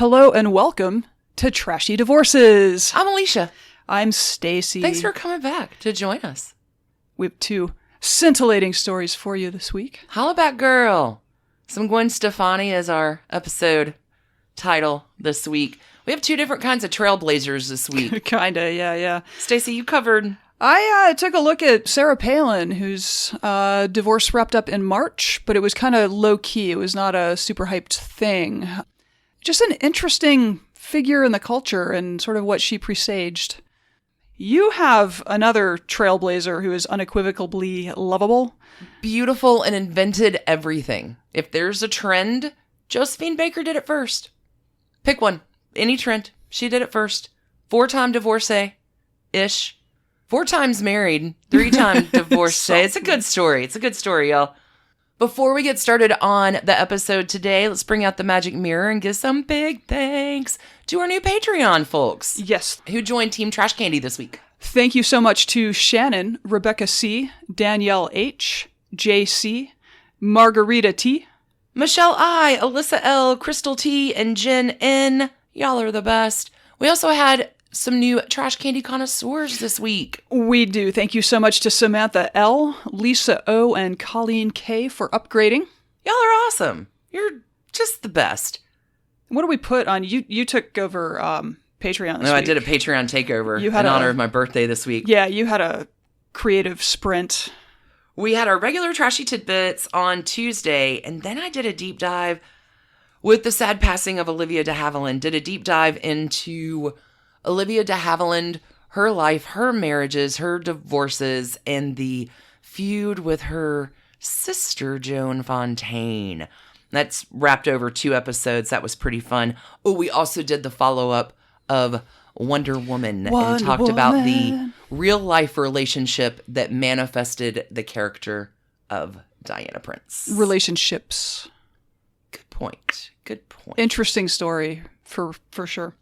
Hello and welcome to Trashy Divorces. I'm Alicia. I'm Stacie. Thanks for coming back to join us. We have two scintillating stories for you this week. Hollaback Girl. Some Gwen Stefani as our episode title this week. We have two different kinds of trailblazers this week. Kinda, yeah. Stacie, you covered... I took a look at Sarah Palin, whose divorce wrapped up in March, but it was kind of low-key. It was not a super hyped thing. Just an interesting figure in the culture and sort of what she presaged. You have another trailblazer who is unequivocally lovable. Beautiful and invented everything. If there's a trend, Josephine Baker did it first. Pick one. Any trend. She did it first. 4-time divorcee-ish. 4 times married, 3-time divorcee. It's a good story. It's a good story, y'all. Before we get started on the episode today, let's bring out the magic mirror and give some big thanks to our new Patreon folks. Yes. Who joined Team Trash Candy this week. Thank you so much to Shannon, Rebecca C., Danielle H., JC, Margarita T., Michelle I., Alyssa L., Crystal T., and Jen N. Y'all are the best. We also had some new trash candy connoisseurs this week. We do. Thank you so much to Samantha L., Lisa O., and Colleen K. for upgrading. Y'all are awesome. You're just the best. What do we put on? You took over Patreon this week. I did a Patreon takeover in honor of my birthday this week. Yeah, you had a creative sprint. We had our regular Trashy Tidbits on Tuesday, and then I did a deep dive with the sad passing of Olivia de Havilland. Did a deep dive into Olivia de Havilland, her life, her marriages, her divorces, and the feud with her sister, Joan Fontaine. That's wrapped over 2 episodes. That was pretty fun. Oh, we also did the follow-up of Wonder Woman and talked about the real-life relationship that manifested the character of Diana Prince. Relationships. Good point. Good point. Interesting story, for sure.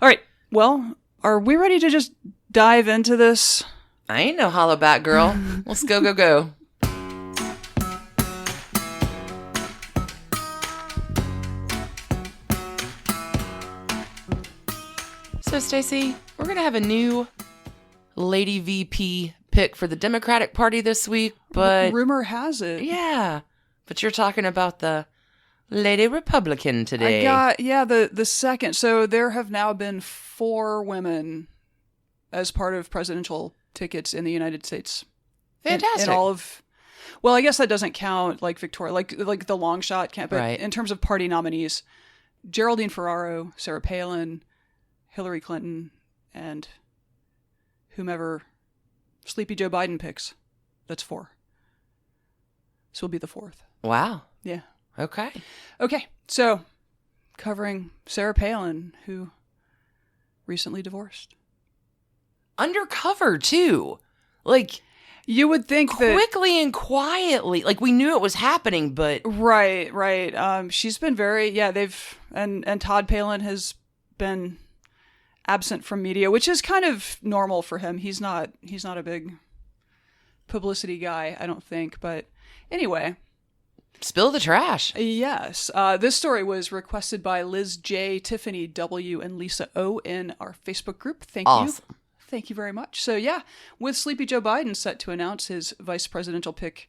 All right, well, are we ready to just dive into this? I ain't no hollaback girl. Let's go. So, Stacie, we're going to have a new Lady VP pick for the Democratic Party this week, but... Rumor has it. Yeah, but you're talking about the Lady Republican today. The second. So there have now been 4 women as part of presidential tickets in the United States. Fantastic. In all of... Well, I guess that doesn't count, like Victoria, like the long shot can't, but right. In terms of party nominees, Geraldine Ferraro, Sarah Palin, Hillary Clinton, and whomever Sleepy Joe Biden picks. That's 4. So we'll be the 4th. Wow. Yeah. Okay, so covering Sarah Palin, who recently divorced. Undercover, too. Like, you would think quickly and quietly. Like, we knew it was happening, but... Right. She's been very... Yeah, and Todd Palin has been absent from media, which is kind of normal for him. He's not a big publicity guy, I don't think. But anyway... Spill the trash. Yes. This story was requested by Liz J, Tiffany W, and Lisa O in our Facebook group. Thank you. Thank you very much. So yeah, with Sleepy Joe Biden set to announce his vice presidential pick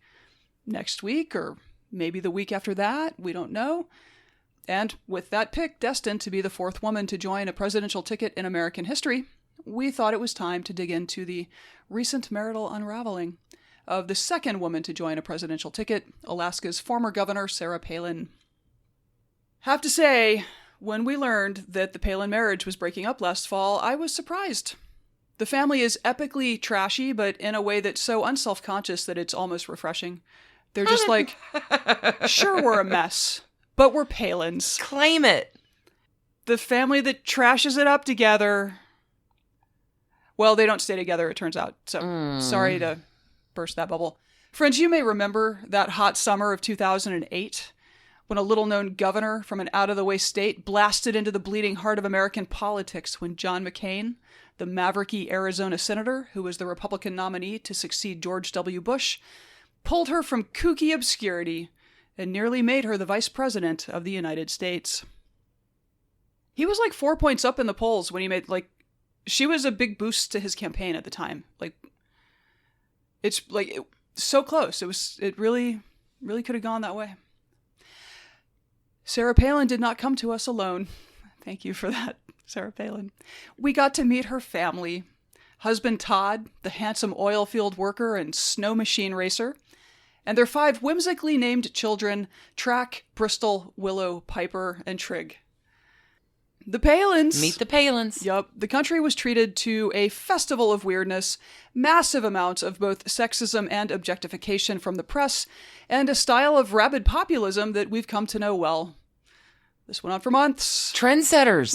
next week or maybe the week after that, we don't know. And with that pick destined to be the 4th woman to join a presidential ticket in American history, we thought it was time to dig into the recent marital unraveling of the 2nd woman to join a presidential ticket, Alaska's former governor, Sarah Palin. Have to say, when we learned that the Palin marriage was breaking up last fall, I was surprised. The family is epically trashy, but in a way that's so unselfconscious that it's almost refreshing. They're just like, sure, we're a mess, but we're Palins. Claim it. The family that trashes it up together. Well, they don't stay together, it turns out. So, sorry to burst that bubble. Friends, you may remember that hot summer of 2008 when a little-known governor from an out-of-the-way state blasted into the bleeding heart of American politics when John McCain, the mavericky Arizona senator who was the Republican nominee to succeed George W. Bush, pulled her from kooky obscurity and nearly made her the vice president of the United States. He was like 4 points up in the polls when he made, like, she was a big boost to his campaign at the time. Like, it's like so close. It really, really could have gone that way. Sarah Palin did not come to us alone. Thank you for that, Sarah Palin. We got to meet her family. Husband Todd, the handsome oil field worker and snow machine racer, and their 5 whimsically named children, Track, Bristol, Willow, Piper, and Trig. The Palins. Meet the Palins. Yup. The country was treated to a festival of weirdness, massive amounts of both sexism and objectification from the press, and a style of rabid populism that we've come to know well. This went on for months. Trendsetters.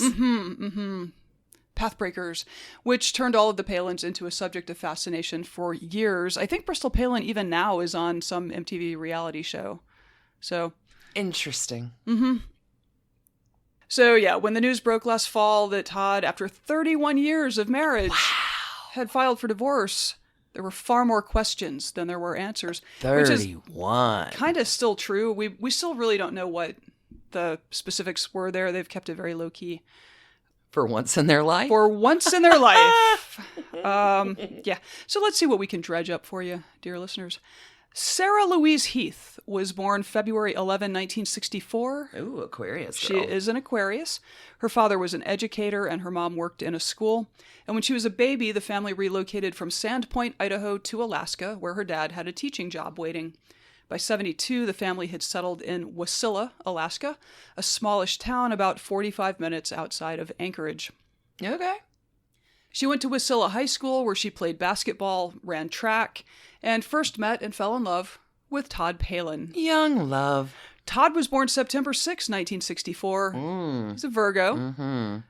Pathbreakers, which turned all of the Palins into a subject of fascination for years. I think Bristol Palin even now is on some MTV reality show. So interesting. So yeah, when the news broke last fall that Todd, after 31 years of marriage, had filed for divorce, there were far more questions than there were answers. 31. Kind of still true. We still really don't know what the specifics were there. They've kept it very low key. For once in their life? For once in their life. Yeah. So let's see what we can dredge up for you, dear listeners. Sarah Louise Heath was born February 11, 1964. Ooh, Aquarius She girl. is an Aquarius. Her father was an educator and her mom worked in a school. And when she was a baby, the family relocated from Sandpoint, Idaho to Alaska, where her dad had a teaching job waiting. By 72, the family had settled in Wasilla, Alaska, a smallish town about 45 minutes outside of Anchorage. Okay. She went to Wasilla High School, where she played basketball, ran track, and first met and fell in love with Todd Palin. Young love. Todd was born September 6, 1964. He's a Virgo.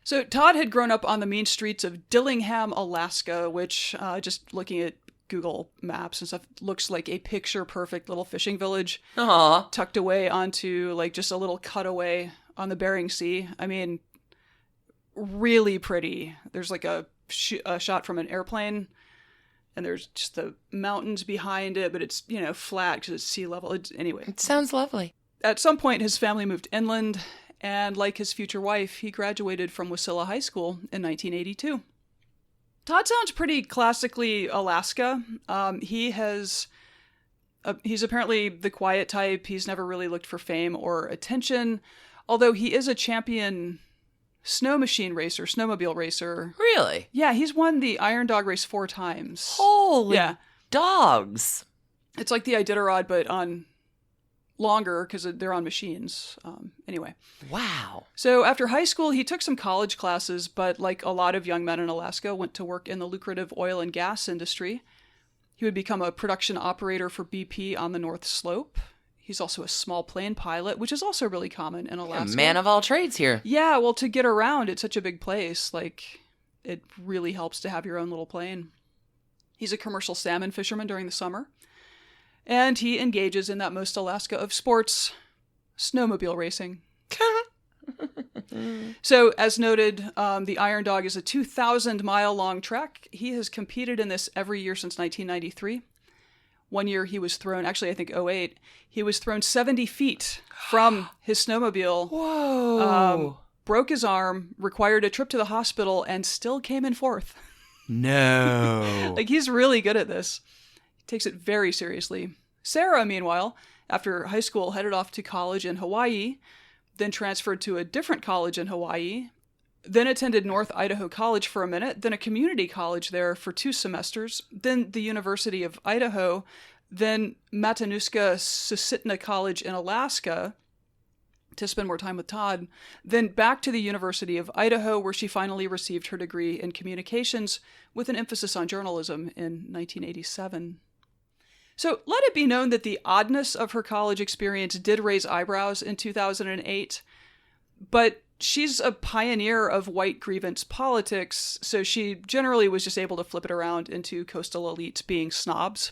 So Todd had grown up on the mean streets of Dillingham, Alaska, which, just looking at Google Maps and stuff, looks like a picture-perfect little fishing village. Aww. Tucked away onto, like, just a little cutaway on the Bering Sea. I mean, really pretty. There's, like, a shot from an airplane, and there's just the mountains behind it, but it's, you know, flat because it's sea level. Anyway. It sounds lovely. At some point, his family moved inland, and like his future wife, he graduated from Wasilla High School in 1982. Todd sounds pretty classically Alaska. He's apparently the quiet type. He's never really looked for fame or attention, although he is a champion snowmobile racer. Really? Yeah, he's won the Iron Dog race 4 times. Holy dogs. It's like the Iditarod, but on longer because they're on machines. Anyway. Wow. So after high school, he took some college classes, but like a lot of young men in Alaska, went to work in the lucrative oil and gas industry. He would become a production operator for BP on the North Slope. He's also a small plane pilot, which is also really common in Alaska. Man of all trades here. Yeah, well, to get around, it's such a big place. Like, it really helps to have your own little plane. He's a commercial salmon fisherman during the summer. And he engages in that most Alaska of sports, snowmobile racing. So, as noted, the Iron Dog is a 2,000-mile-long track. He has competed in this every year since 1993. One year he was thrown, actually I think 2008, he was thrown 70 feet from his snowmobile. Whoa. Broke his arm, required a trip to the hospital, and still came in 4th. No. Like, he's really good at this. He takes it very seriously. Sarah, meanwhile, after high school, headed off to college in Hawaii, then transferred to a different college in Hawaii, then attended North Idaho College for a minute, then a community college there for 2 semesters, then the University of Idaho, then Matanuska-Susitna College in Alaska to spend more time with Todd, then back to the University of Idaho, where she finally received her degree in communications with an emphasis on journalism in 1987. So let it be known that the oddness of her college experience did raise eyebrows in 2008, but she's a pioneer of white grievance politics, so she generally was just able to flip it around into coastal elites being snobs,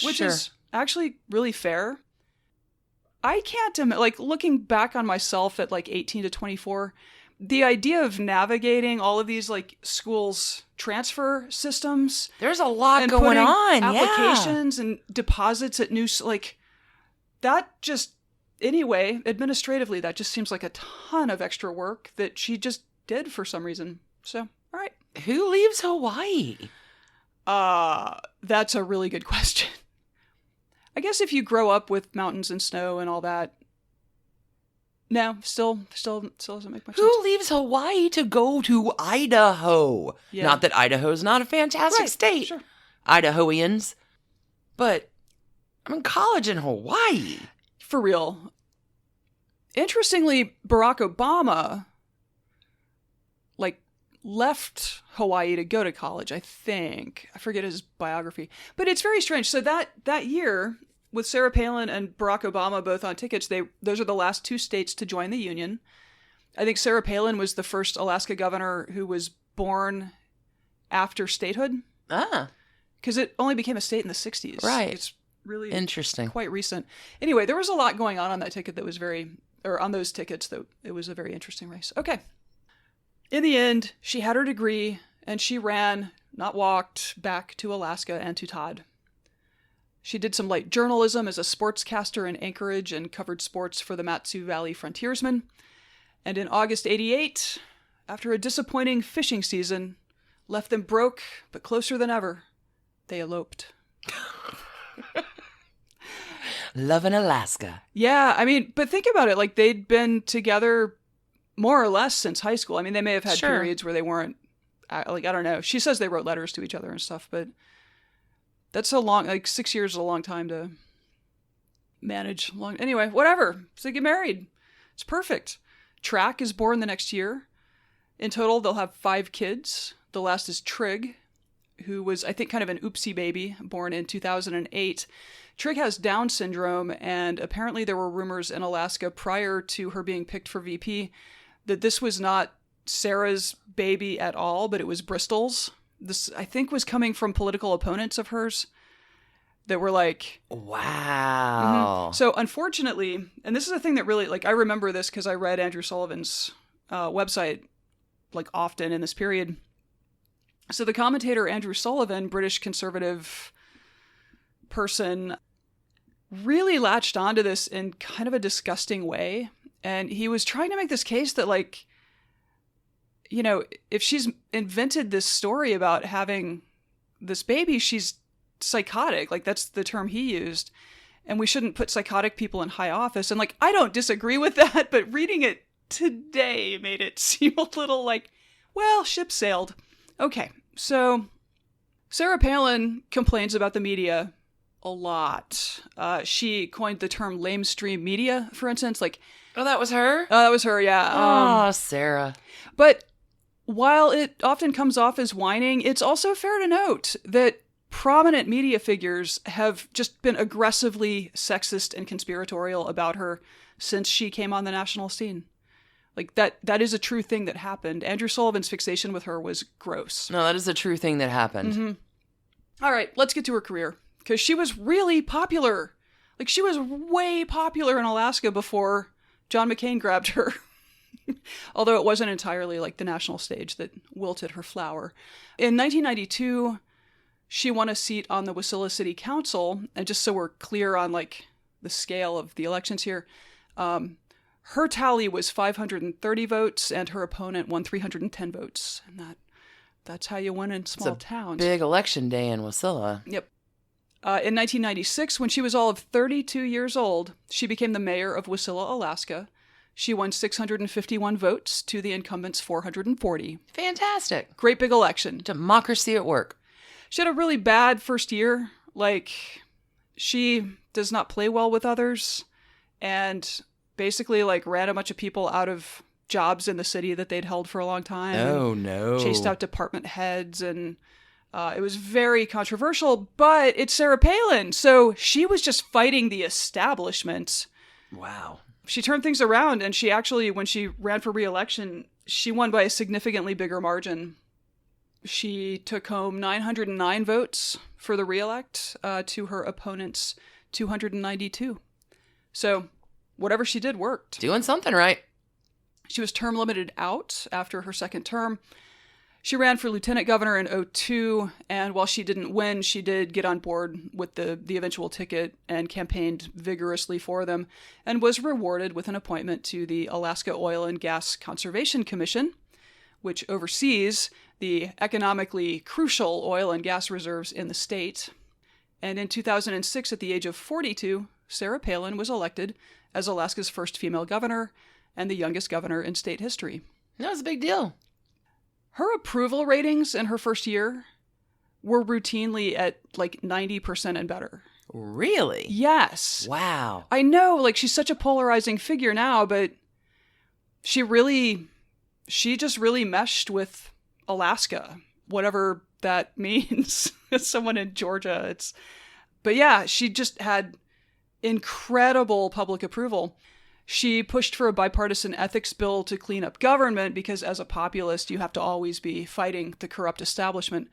which is actually really fair. I can't, like, looking back on myself at like 18 to 24, the idea of navigating all of these like schools' transfer systems. There's a lot going on. Applications and deposits at new, like, that just anyway, administratively, that just seems like a ton of extra work that she just did for some reason. So, all right. Who leaves Hawaii? That's a really good question. I guess if you grow up with mountains and snow and all that. No, still doesn't make much sense. Who leaves Hawaii to go to Idaho? Yeah. Not that Idaho's not a fantastic state. Sure. Idahoians. But I'm in college in Hawaii. For real. Interestingly, Barack Obama, left Hawaii to go to college, I think. I forget his biography. But it's very strange. So that year, with Sarah Palin and Barack Obama both on tickets, those are the last two states to join the Union. I think Sarah Palin was the first Alaska governor who was born after statehood. Ah. Because it only became a state in the 60s. Right. It's really interesting. Quite recent. Anyway, there was a lot going on that ticket that was on those tickets, that it was a very interesting race. Okay. In the end, she had her degree, and she ran, not walked, back to Alaska and to Todd. She did some light journalism as a sportscaster in Anchorage and covered sports for the Matsu Valley Frontiersmen. And in August 88, after a disappointing fishing season, left them broke, but closer than ever, they eloped. Loving Alaska. Yeah, I mean, but think about it. They'd been together more or less since high school. I mean, they may have had periods where they weren't, I don't know. She says they wrote letters to each other and stuff, but that's a long, 6 years is a long time to manage. Anyway, whatever. So they get married. It's perfect. Track is born the next year. In total, they'll have 5 kids. The last is Trig, who was, I think, kind of an oopsie baby, born in 2008. Trig has Down syndrome, and apparently there were rumors in Alaska prior to her being picked for VP that this was not Sarah's baby at all, but it was Bristol's. This, I think, was coming from political opponents of hers that were like... Wow. Mm-hmm. So, unfortunately, and this is a thing that really, I remember this because I read Andrew Sullivan's website, often in this period. So the commentator Andrew Sullivan, British conservative person, really latched onto this in kind of a disgusting way. And he was trying to make this case that, if she's invented this story about having this baby, she's psychotic. That's the term he used. And we shouldn't put psychotic people in high office. And, I don't disagree with that, but reading it today made it seem a little well, ship sailed. Okay, so Sarah Palin complains about the media a lot. She coined the term lamestream media, for instance. Oh, that was her? Oh, that was her, yeah. Sarah. But while it often comes off as whining, it's also fair to note that prominent media figures have just been aggressively sexist and conspiratorial about her since she came on the national scene. That is a true thing that happened. Andrew Sullivan's fixation with her was gross. No, that is a true thing that happened. Mm-hmm. All right, let's get to her career. Because she was really popular. She was way popular in Alaska before John McCain grabbed her. Although it wasn't entirely the national stage that wilted her flower. In 1992, she won a seat on the Wasilla City Council. And just so we're clear on the scale of the elections here, her tally was 530 votes, and her opponent won 310 votes. And that's how you win in small towns. Big election day in Wasilla. Yep. In 1996, when she was all of 32 years old, she became the mayor of Wasilla, Alaska. She won 651 votes to the incumbent's 440. Fantastic. Great big election. Democracy at work. She had a really bad first year. She does not play well with others, and basically ran a bunch of people out of jobs in the city that they'd held for a long time. Oh, no. Chased out department heads, and it was very controversial, but it's Sarah Palin, so she was just fighting the establishment. Wow. She turned things around, and she actually, when she ran for re-election, she won by a significantly bigger margin. She took home 909 votes for the re-elect to her opponent's 292. So whatever she did worked. Doing something right. She was term limited out after her second term. She ran for lieutenant governor in 2002, and while she didn't win, she did get on board with the eventual ticket and campaigned vigorously for them, and was rewarded with an appointment to the Alaska Oil and Gas Conservation Commission, which oversees the economically crucial oil and gas reserves in the state. And in 2006, at the age of 42, Sarah Palin was elected as Alaska's first female governor and the youngest governor in state history. That was a big deal. Her approval ratings in her first year were routinely at like 90% and better. Really? Yes. Wow. I know, like, she's such a polarizing figure now, but she just really meshed with Alaska, whatever that means. As someone in Georgia, but yeah, she just had incredible public approval. She pushed for a bipartisan ethics bill to clean up government because as a populist, you have to always be fighting the corrupt establishment.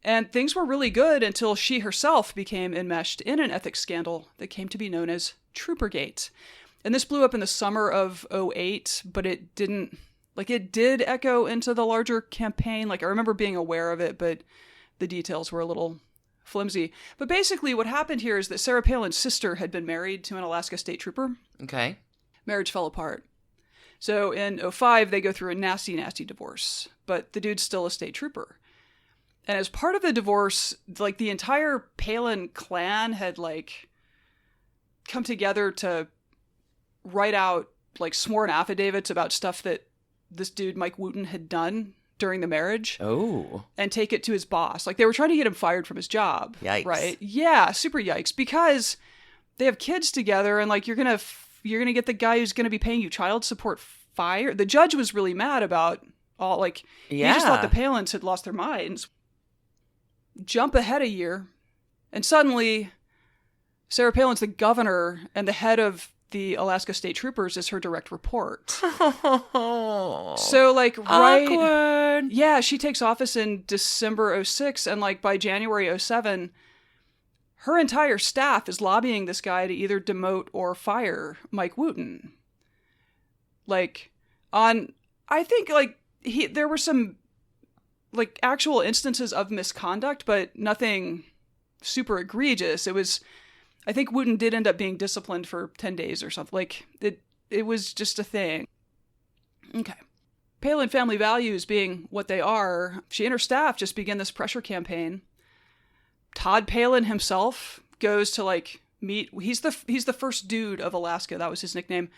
And things were really good until she herself became enmeshed in an ethics scandal that came to be known as Troopergate. And this blew up in the summer of 2008, but it did echo into the larger campaign. Like, I remember being aware of it, but the details were a little flimsy. But basically what happened here is that Sarah Palin's sister had been married to an Alaska state trooper. Okay. Marriage fell apart. So in 2005, they go through a nasty, nasty divorce. But the dude's still a state trooper. And as part of the divorce, like, the entire Palin clan had, like, come together to write out, like, sworn affidavits about stuff that this dude, Mike Wooten, had done during the marriage. Oh. And take it to his boss. Like, they were trying to get him fired from his job. Yikes. Right? Yeah, super yikes. Because they have kids together, and, like, you're gonna get the guy who's gonna be paying you child support fired. The judge was really mad about all, like, he just thought the Palins had lost their minds. Jump ahead a year, and suddenly Sarah Palin's the governor, and the head of the Alaska State Troopers is her direct report. So, like, right... Awkward. Yeah, she takes office in December 2006, and, like, by January 2007, her entire staff is lobbying this guy to either demote or fire Mike Wooten. Like, I think, like, there were some, like, actual instances of misconduct, but nothing super egregious. I think Wooten did end up being disciplined for 10 days or something. Like, it was just a thing. Okay. Palin family values being what they are, she and her staff just begin this pressure campaign. Todd Palin himself goes to, like, meet... He's the first dude of Alaska. That was his nickname.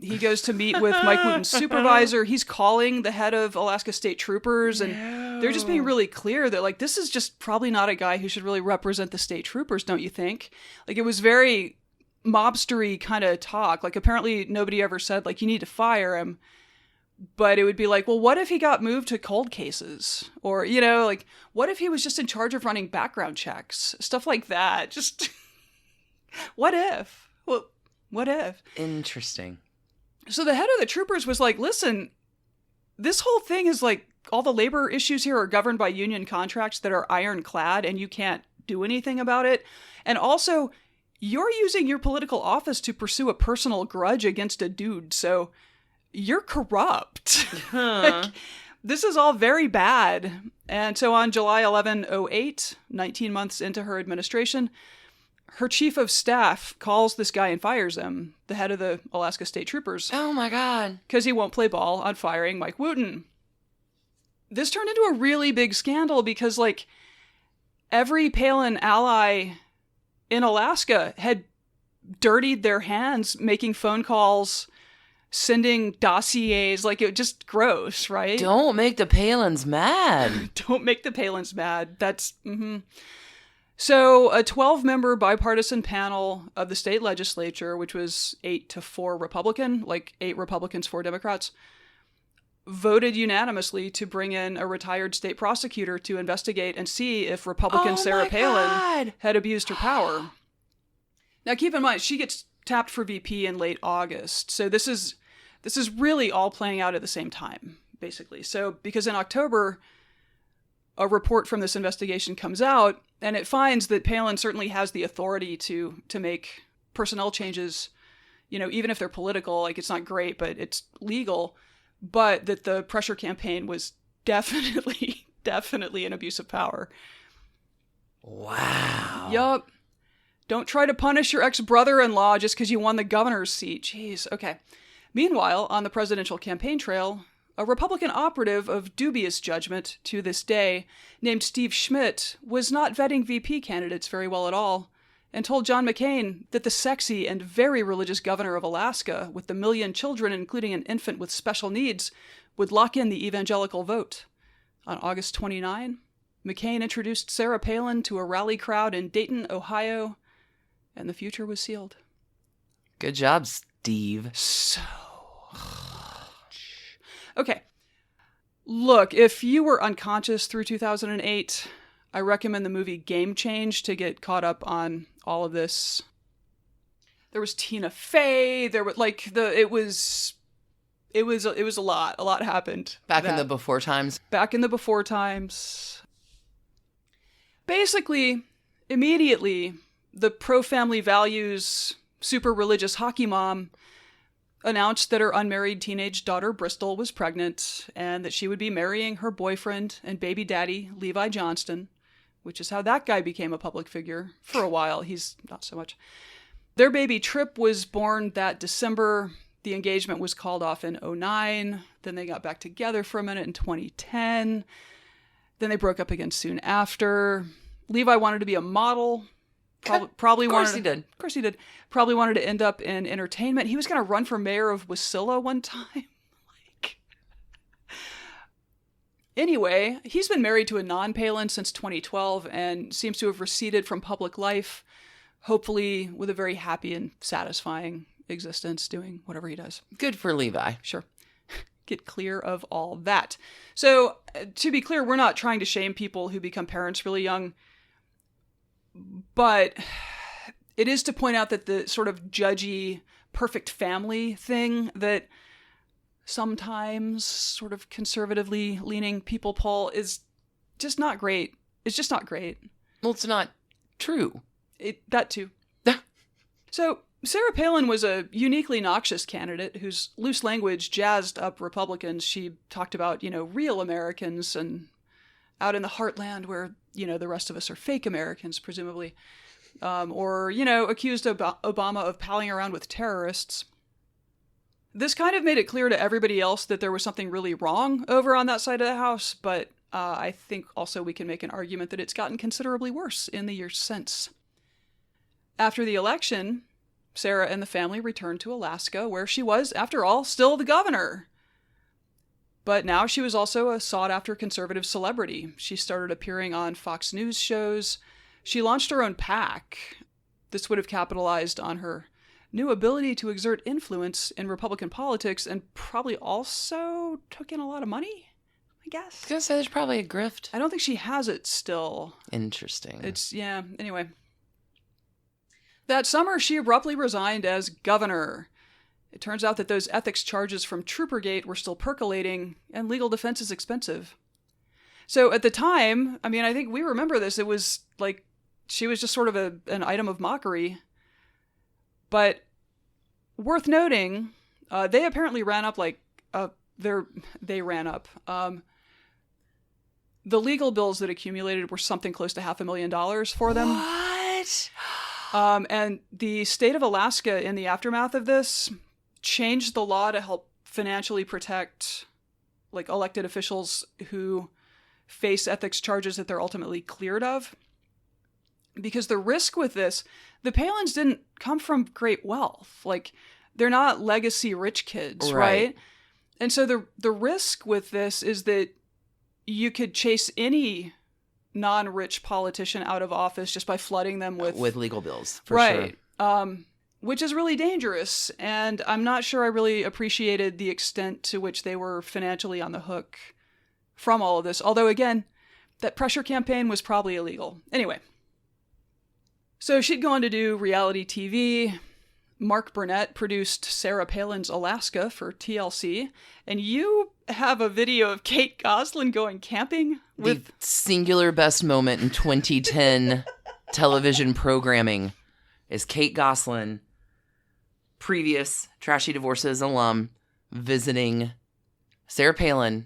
He goes to meet with Mike Wooten's supervisor. He's calling the head of Alaska State Troopers, and they're just being really clear that, like, this is just probably not a guy who should really represent the state troopers, don't you think? Like, it was very mobstery kind of talk. Like, apparently nobody ever said, like, you need to fire him. But it would be like, well, what if he got moved to cold cases? Or, you know, like, what if he was just in charge of running background checks? Stuff like that. Just, what if? Well, what if? Interesting. So the head of the troopers was like, listen, this whole thing is like, all the labor issues here are governed by union contracts that are ironclad, and you can't do anything about it. And also, you're using your political office to pursue a personal grudge against a dude, so you're corrupt. Like, this is all very bad. And so on July 11, 2008, 19 months into her administration, her chief of staff calls this guy and fires him, the head of the Alaska State Troopers. Oh my God. Because he won't play ball on firing Mike Wooten. This turned into a really big scandal because, like, every Palin ally in Alaska had dirtied their hands making phone calls, sending dossiers. Like, it just gross, right? Don't make the Palins mad. Don't make the Palins mad. That's... So a 12-member bipartisan panel of the state legislature, which was 8-4 Republican, like 8 Republicans, 4 Democrats, voted unanimously to bring in a retired state prosecutor to investigate and see if Republican Sarah Palin had abused her power. Now, keep in mind, she gets tapped for VP in late August. So this is really all playing out at the same time, basically. So because in October, a report from this investigation comes out, and it finds that Palin certainly has the authority to make personnel changes, you know, even if they're political. Like, it's not great, but it's legal. But that the pressure campaign was definitely an abuse of power. Wow. Yup. Don't try to punish your ex-brother-in-law just because you won the governor's seat. Jeez. Okay. Meanwhile, on the presidential campaign trail, a Republican operative of dubious judgment to this day, named Steve Schmidt, was not vetting VP candidates very well at all, and told John McCain that the sexy and very religious governor of Alaska, with the 1 million children, including an infant with special needs, would lock in the evangelical vote. On August 29, McCain introduced Sarah Palin to a rally crowd in Dayton, Ohio, and the future was sealed. Good job, Steve. So... Okay. Look, if you were unconscious through 2008, I recommend the movie Game Change to get caught up on all of this. There was Tina Fey, there was it was a lot. A lot happened. Back in the before times. Back in the before times. Basically, immediately, the pro-family values, super religious hockey mom announced that her unmarried teenage daughter Bristol was pregnant and that she would be marrying her boyfriend and baby daddy, Levi Johnston, which is how that guy became a public figure for a while. He's not so much. Their baby Trip was born that December. The engagement was called off in 2009. Then they got back together for a minute in 2010. Then they broke up again soon after. Levi wanted to be a model. Probably of course he did. Of course he did. Probably wanted to end up in entertainment. He was going to run for mayor of Wasilla one time. Anyway, he's been married to a non-Palin since 2012 and seems to have receded from public life, hopefully with a very happy and satisfying existence, doing whatever he does. Good for Levi. Sure. Get clear of all that. So, to be clear, we're not trying to shame people who become parents really young. But it is to point out that the sort of judgy, perfect family thing that sometimes sort of conservatively leaning people pull is just not great. It's just not great. Well, it's not true. That too. So Sarah Palin was a uniquely noxious candidate whose loose language jazzed up Republicans. She talked about, real Americans and out in the heartland where, the rest of us are fake Americans, presumably. Or, accused Obama of palling around with terrorists. This kind of made it clear to everybody else that there was something really wrong over on that side of the house, but I think also we can make an argument that it's gotten considerably worse in the years since. After the election, Sarah and the family returned to Alaska, where she was, after all, still the governor. But now she was also a sought-after conservative celebrity. She started appearing on Fox News shows. She launched her own PAC. This would have capitalized on her new ability to exert influence in Republican politics and probably also took in a lot of money, I guess. I was going to say there's probably a grift. I don't think she has it still. Interesting. Anyway. That summer, she abruptly resigned as governor. It turns out that those ethics charges from Troopergate were still percolating, and legal defense is expensive. So at the time, I think we remember this, it was like she was just sort of an item of mockery. But worth noting, they apparently ran up they ran up. The legal bills that accumulated were something close to $500,000 for them. What? And the state of Alaska, in the aftermath of this, changed the law to help financially protect elected officials who face ethics charges that they're ultimately cleared of. Because the risk with this, the Palins didn't come from great wealth. They're not legacy rich kids, right? And so the risk with this is that you could chase any non-rich politician out of office just by flooding them with legal bills, for sure. Which is really dangerous. And I'm not sure I really appreciated the extent to which they were financially on the hook from all of this. Although, again, that pressure campaign was probably illegal. Anyway. So she'd go on to do reality TV. Mark Burnett produced Sarah Palin's Alaska for TLC. And you have a video of Kate Gosselin going camping with... The singular best moment in 2010 television programming is Kate Gosselin, previous Trashy Divorces alum, visiting Sarah Palin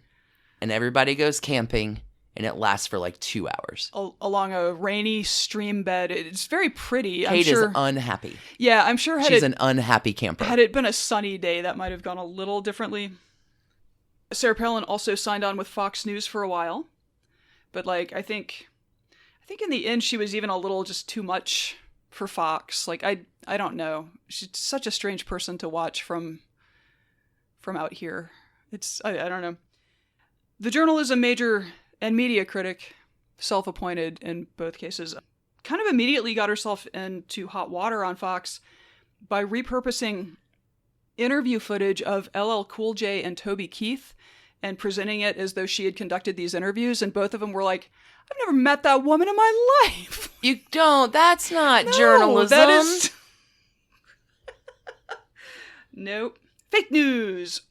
and everybody goes camping, and it lasts for like 2 hours. Along a rainy stream bed. It's very pretty. Kate is unhappy. Yeah, I'm sure she's an unhappy camper. Had it been a sunny day, that might have gone a little differently. Sarah Palin also signed on with Fox News for a while. But, like, I think in the end she was even a little just too much for Fox. Like, I don't know. She's such a strange person to watch from out here. I don't know. The journalism major and media critic, self-appointed in both cases, kind of immediately got herself into hot water on Fox by repurposing interview footage of LL Cool J and Toby Keith and presenting it as though she had conducted these interviews, and both of them were like, I've never met that woman in my life. You don't. That's not journalism. That is... Nope. Fake news.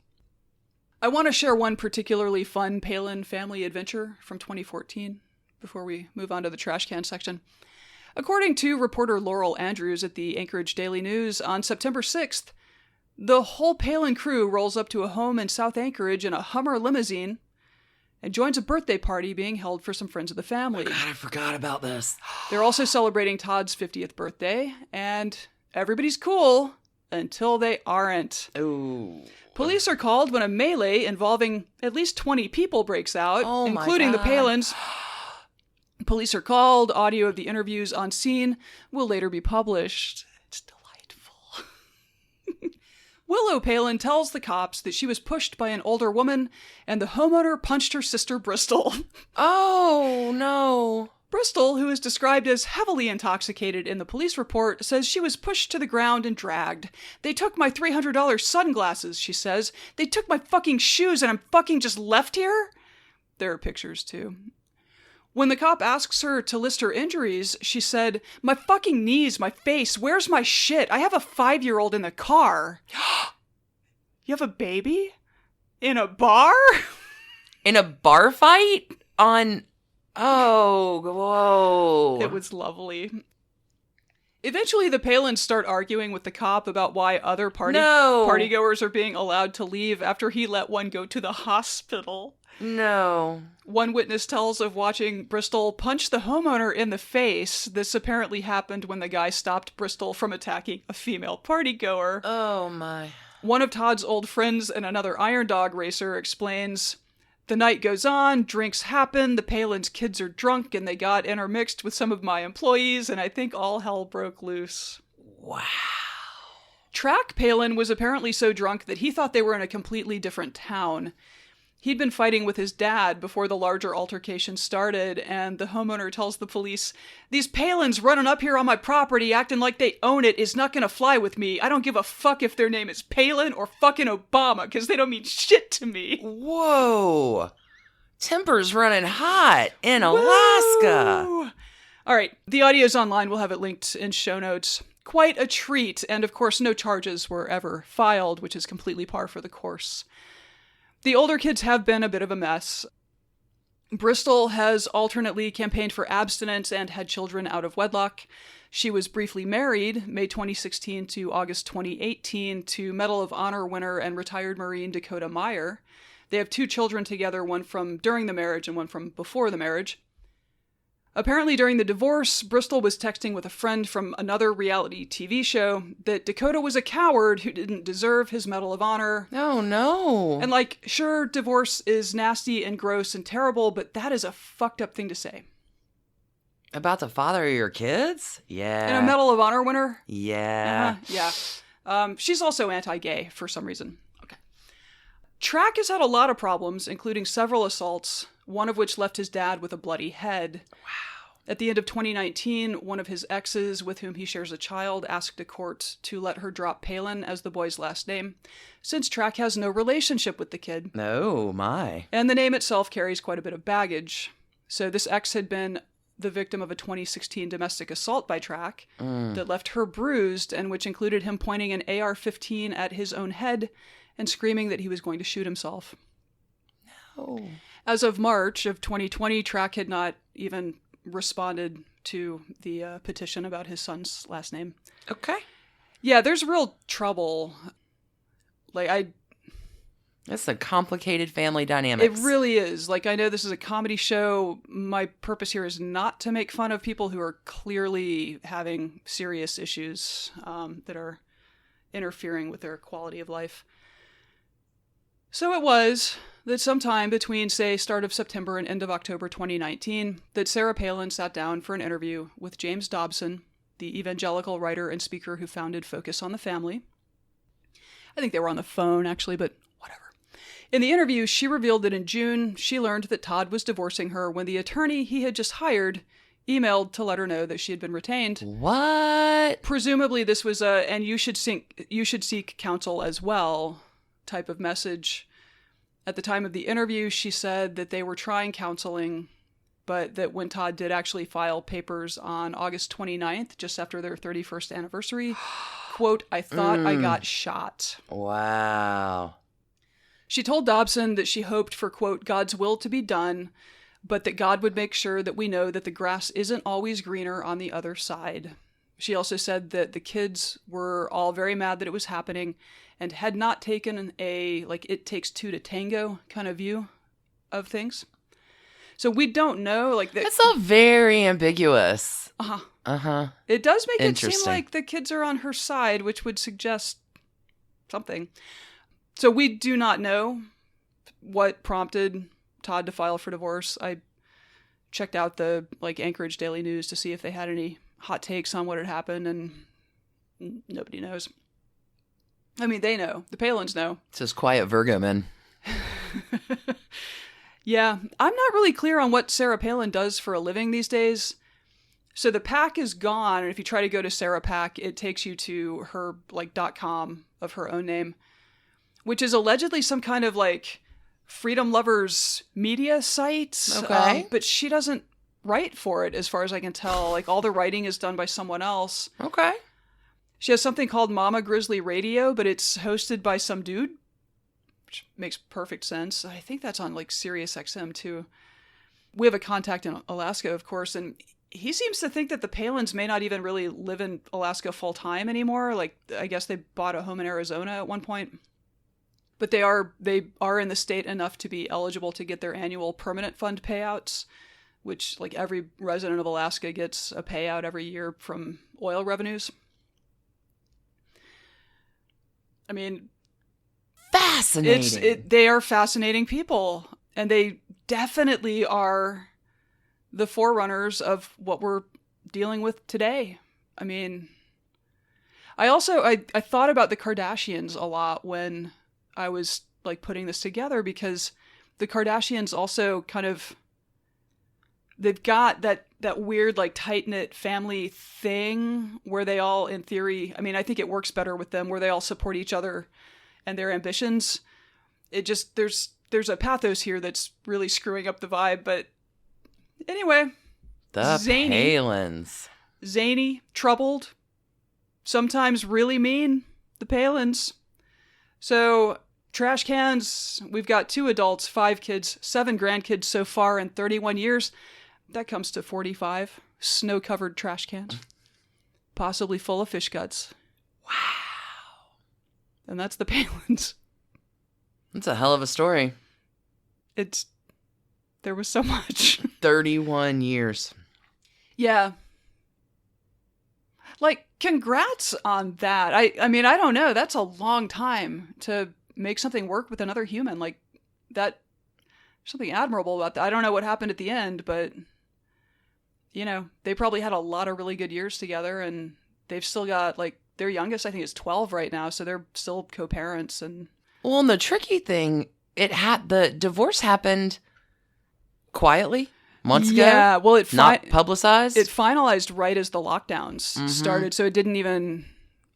I want to share one particularly fun Palin family adventure from 2014 before we move on to the trash can section. According to reporter Laurel Andrews at the Anchorage Daily News, on September 6th, the whole Palin crew rolls up to a home in South Anchorage in a Hummer limousine and joins a birthday party being held for some friends of the family. Oh God, I forgot about this. They're also celebrating Todd's 50th birthday, and everybody's cool until they aren't. Ooh. Police are called when a melee involving at least 20 people breaks out, including the Palins. Police are called. Audio of the interviews on scene will later be published. It's delightful. Willow Palin tells the cops that she was pushed by an older woman and the homeowner punched her sister Bristol. Oh, no. Bristol, who is described as heavily intoxicated in the police report, says she was pushed to the ground and dragged. They took my $300 sunglasses, she says. They took my fucking shoes and I'm fucking just left here? There are pictures, too. When the cop asks her to list her injuries, she said, my fucking knees, my face, where's my shit? I have a 5-year-old in the car. You have a baby? In a bar? In a bar fight? Oh, whoa. It was lovely. Eventually, the Palins start arguing with the cop about why other partygoers are being allowed to leave after he let one go to the hospital. No. One witness tells of watching Bristol punch the homeowner in the face. This apparently happened when the guy stopped Bristol from attacking a female partygoer. Oh, my. One of Todd's old friends and another Iron Dog racer explains, the night goes on, drinks happen, the Palins' kids are drunk, and they got intermixed with some of my employees, and I think all hell broke loose. Wow. Track Palin was apparently so drunk that he thought they were in a completely different town. He'd been fighting with his dad before the larger altercation started, and the homeowner tells the police, these Palins running up here on my property acting like they own it is not gonna fly with me. I don't give a fuck if their name is Palin or fucking Obama, because they don't mean shit to me. Whoa. Temper's running hot in Alaska. Woo! All right, the audio's online. We'll have it linked in show notes. Quite a treat, and of course no charges were ever filed, which is completely par for the course. The older kids have been a bit of a mess. Bristol has alternately campaigned for abstinence and had children out of wedlock. She was briefly married, May 2016 to August 2018, to Medal of Honor winner and retired Marine Dakota Meyer. They have 2 children together, one from during the marriage and one from before the marriage. Apparently during the divorce, Bristol was texting with a friend from another reality TV show that Dakota was a coward who didn't deserve his Medal of Honor. Oh, no. And sure, divorce is nasty and gross and terrible, but that is a fucked up thing to say. About the father of your kids? Yeah. And a Medal of Honor winner? Yeah. Yeah. She's also anti-gay for some reason. Okay. Track has had a lot of problems, including several assaults, one of which left his dad with a bloody head. Wow. At the end of 2019, one of his exes, with whom he shares a child, asked a court to let her drop Palin as the boy's last name, since Track has no relationship with the kid. Oh, my. And the name itself carries quite a bit of baggage. So this ex had been the victim of a 2016 domestic assault by Track that left her bruised, and which included him pointing an AR-15 at his own head and screaming that he was going to shoot himself. No. As of March of 2020, Track had not even responded to the petition about his son's last name. Okay. Yeah, there's real trouble. It's a complicated family dynamics. It really is. Like, I know this is a comedy show. My purpose here is not to make fun of people who are clearly having serious issues that are interfering with their quality of life. So it was that sometime between, say, start of September and end of October 2019, that Sarah Palin sat down for an interview with James Dobson, the evangelical writer and speaker who founded Focus on the Family. I think they were on the phone, actually, but whatever. In the interview, she revealed that in June, she learned that Todd was divorcing her when the attorney he had just hired emailed to let her know that she had been retained. What? Presumably this was a, and you should seek counsel as well type of message. At the time of the interview, she said that they were trying counseling, but that when Todd did actually file papers on August 29th, just after their 31st anniversary, quote, I thought I got shot. Wow. She told Dobson that she hoped for, quote, God's will to be done, but that God would make sure that we know that the grass isn't always greener on the other side. She also said that the kids were all very mad that it was happening and had not taken a, like, it takes two to tango kind of view of things. So we don't know, like... It's all very ambiguous. Uh-huh. Uh-huh. It does make it seem like the kids are on her side, which would suggest something. So we do not know what prompted Todd to file for divorce. I checked out the Anchorage Daily News to see if they had any hot takes on what had happened, and nobody knows. I mean, they know. The Palins know. It's just quiet Virgo men. Yeah, I'm not really clear on what Sarah Palin does for a living these days. So the PAC is gone, and if you try to go to Sarah PAC, it takes you to her .com of her own name, which is allegedly some kind of freedom lovers media site. Okay. But she doesn't write for it, as far as I can tell. All the writing is done by someone else. Okay. She has something called Mama Grizzly Radio, but it's hosted by some dude, which makes perfect sense. I think that's on Sirius XM too. We have a contact in Alaska, of course, and he seems to think that the Palins may not even really live in Alaska full time anymore. I guess they bought a home in Arizona at one point. But they are in the state enough to be eligible to get their annual permanent fund payouts, which every resident of Alaska gets a payout every year from oil revenues. I mean, fascinating. They are fascinating people, and they definitely are the forerunners of what we're dealing with today. I mean, I thought about the Kardashians a lot when I was putting this together, because the Kardashians also kind of, they've got that weird tight-knit family thing where they all, in theory, I mean, I think it works better with them, where they all support each other and their ambitions. It just, there's a pathos here that's really screwing up the vibe. But anyway, the Palins. Zany, troubled, sometimes really mean, the Palins. So, trash cans, we've got 2 adults, 5 kids, 7 grandkids so far in 31 years. That comes to 45 snow-covered trash cans, possibly full of fish guts. Wow. And that's the Palins. That's a hell of a story. There was so much. 31 years. Yeah. Congrats on that. I mean, I don't know. That's a long time to make something work with another human. That, something admirable about that. I don't know what happened at the end, but, they probably had a lot of really good years together, and they've still got, their youngest, I think, is 12 right now, so they're still co-parents. And well, and the tricky thing, the divorce happened quietly. Months ago? Yeah, well, not publicized? It finalized right as the lockdowns started, so it didn't even,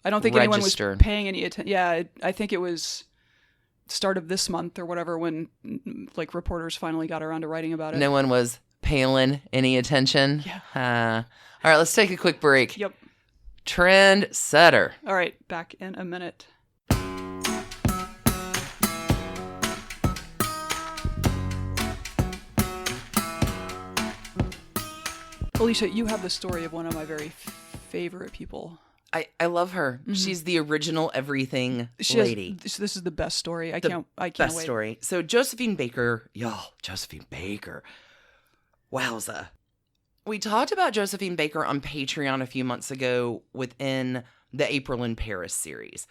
I don't think anyone was paying any attention. Yeah, I think it was start of this month or whatever when, reporters finally got around to writing about it. No one was paying any attention? Yeah. All right, let's take a quick break. Yep. Trend setter. All right, back in a minute. Alicia, you have the story of one of my very favorite people. I love her. Mm-hmm. She's the original everything lady. This is the best story. I can't wait. Story. So Josephine Baker, y'all, Josephine Baker. Wowza. We talked about Josephine Baker on Patreon a few months ago within the April in Paris series.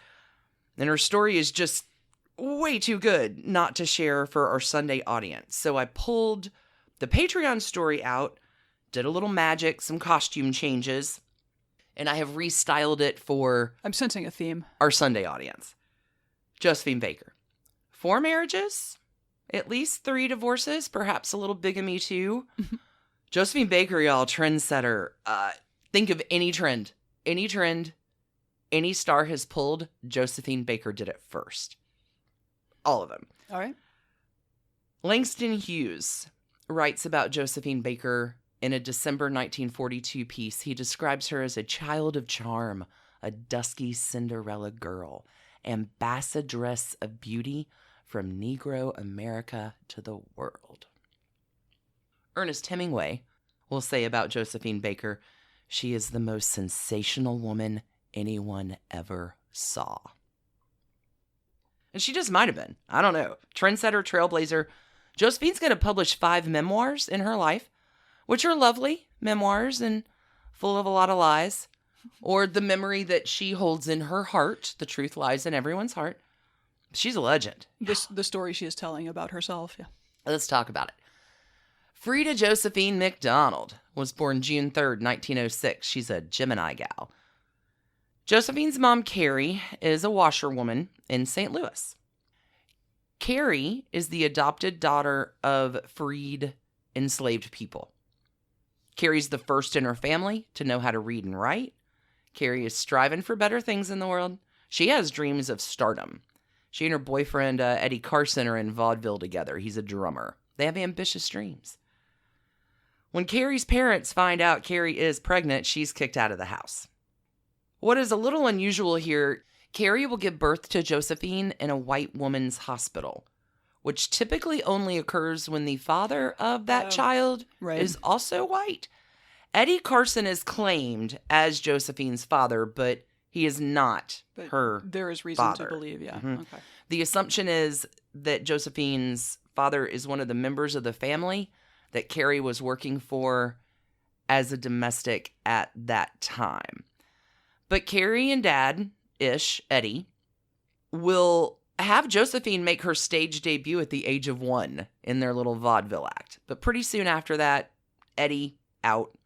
And her story is just way too good not to share for our Sunday audience. So I pulled the Patreon story out, did a little magic, some costume changes, and I have restyled it for... I'm sensing a theme. Our Sunday audience. Josephine Baker. 4 marriages, at least 3 divorces, perhaps a little bigamy too. Josephine Baker, y'all, trendsetter. Think of any trend, any star has pulled, Josephine Baker did it first. All of them. All right. Langston Hughes writes about Josephine Baker in a December 1942 piece. He describes her as a child of charm, a dusky Cinderella girl, ambassadress of beauty from Negro America to the world. Ernest Hemingway will say about Josephine Baker, she is the most sensational woman anyone ever saw. And she just might have been. I don't know. Trendsetter, trailblazer. Josephine's going to publish 5 memoirs in her life, which are lovely memoirs and full of a lot of lies. Or the memory that she holds in her heart. The truth lies in everyone's heart. She's a legend. The story she is telling about herself, yeah. Let's talk about it. Frida Josephine McDonald was born June 3rd, 1906. She's a Gemini gal. Josephine's mom, Carrie, is a washerwoman in St. Louis. Carrie is the adopted daughter of freed, enslaved people. Carrie's the first in her family to know how to read and write. Carrie is striving for better things in the world. She has dreams of stardom. She and her boyfriend, Eddie Carson, are in vaudeville together. He's a drummer. They have ambitious dreams. When Carrie's parents find out Carrie is pregnant, she's kicked out of the house. What is a little unusual here, Carrie will give birth to Josephine in a white woman's hospital, which typically only occurs when the father of that child is also white. Eddie Carson is claimed as Josephine's father, but he is not her There is reason father. to believe, yeah. Mm-hmm. Okay. The assumption is that Josephine's father is one of the members of the family that Carrie was working for as a domestic at that time. But Carrie and Dad-ish, Eddie, will have Josephine make her stage debut at the age of 1 in their little vaudeville act. But pretty soon after that, Eddie out.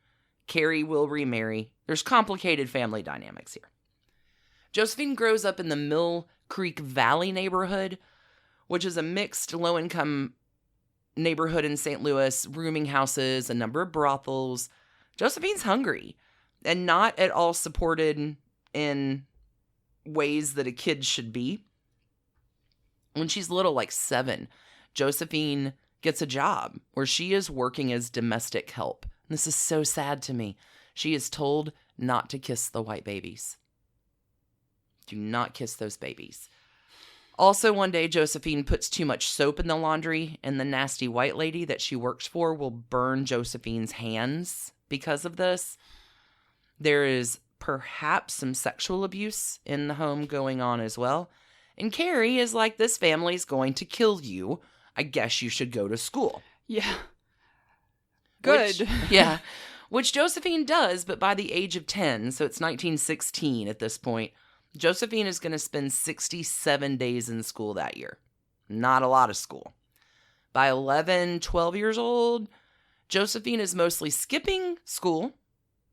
Carrie will remarry. There's complicated family dynamics here. Josephine grows up in the Mill Creek Valley neighborhood, which is a mixed low-income neighborhood in St. Louis, rooming houses, a number of brothels. Josephine's hungry and not at all supported in ways that a kid should be. When she's little, like 7, Josephine gets a job where she is working as domestic help. And this is so sad to me. She is told not to kiss the white babies. Do not kiss those babies. Also, one day, Josephine puts too much soap in the laundry, and the nasty white lady that she works for will burn Josephine's hands because of this. There is perhaps some sexual abuse in the home going on as well. And Carrie is like, this family's going to kill you. I guess you should go to school. Yeah. Good. Which Josephine does, but by the age of 10, so it's 1916 at this point, Josephine is going to spend 67 days in school that year. Not a lot of school. By 11, 12 years old, Josephine is mostly skipping school,